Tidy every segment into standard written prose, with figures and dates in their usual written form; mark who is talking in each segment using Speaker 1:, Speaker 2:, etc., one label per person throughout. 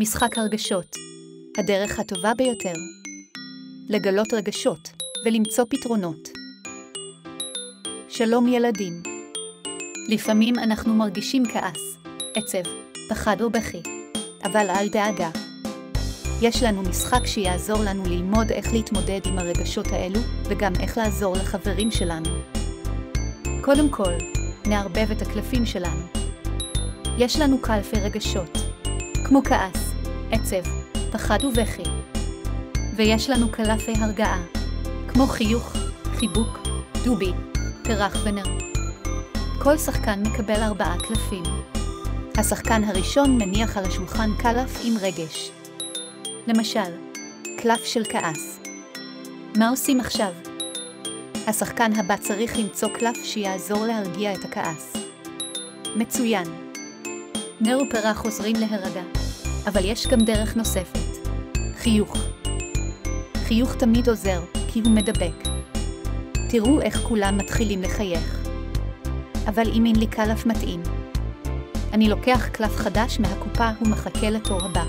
Speaker 1: משחק הרגשות, הדרך הטובה ביותר. לגלות רגשות ולמצוא פתרונות. שלום ילדים. לפעמים אנחנו מרגישים כעס, עצב, פחד או בכי, אבל אל דאגה. יש לנו משחק שיעזור לנו ללמוד איך להתמודד עם הרגשות האלו, וגם איך לעזור לחברים שלנו. קודם כל, נערבב את הקלפים שלנו. יש לנו קלפי רגשות, כמו כעס, עצב, פחד ובכי. ויש לנו קלפי הרגעה, כמו חיוך, חיבוק, דובי, פרח ונר. כל שחקן מקבל 4 קלפים. השחקן הראשון מניח על השולחן קלף עם רגש. למשל, קלף של כעס. מה עושים עכשיו? השחקן הבא צריך למצוא קלף שיעזור להרגיע את הכעס. מצוין. נר ופרח עוזרים להירגע, אבל יש גם דרך נוספת. חיוך. חיוך תמיד עוזר, כי הוא מדבק. תראו איך כולם מתחילים לחייך. אבל אם אין לי קלף מתאים, אני לוקח קלף חדש מהקופה ומחכה לתור הבא.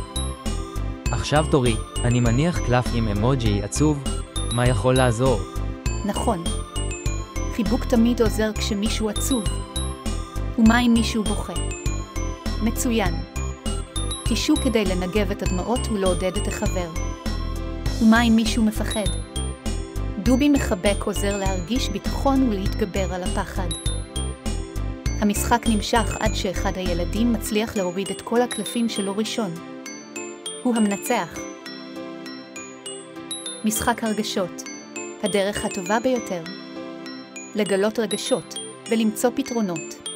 Speaker 2: עכשיו תורי, אני מניח קלף עם אמוג'י עצוב. מה יכול לעזור?
Speaker 1: נכון. חיבוק תמיד עוזר כשמישהו עצוב. ומה אם מישהו בוכה? מצוין. קישו כדי לנגב את הדמעות ולעודד את החבר. ומה אם מישהו מפחד? דובי מחבק עוזר להרגיש ביטחון ולהתגבר על הפחד. המשחק נמשך עד שאחד הילדים מצליח להוריד את כל הקלפים שלו ראשון. הוא המנצח. משחק הרגשות, הדרך הטובה ביותר. לגלות רגשות ולמצוא פתרונות.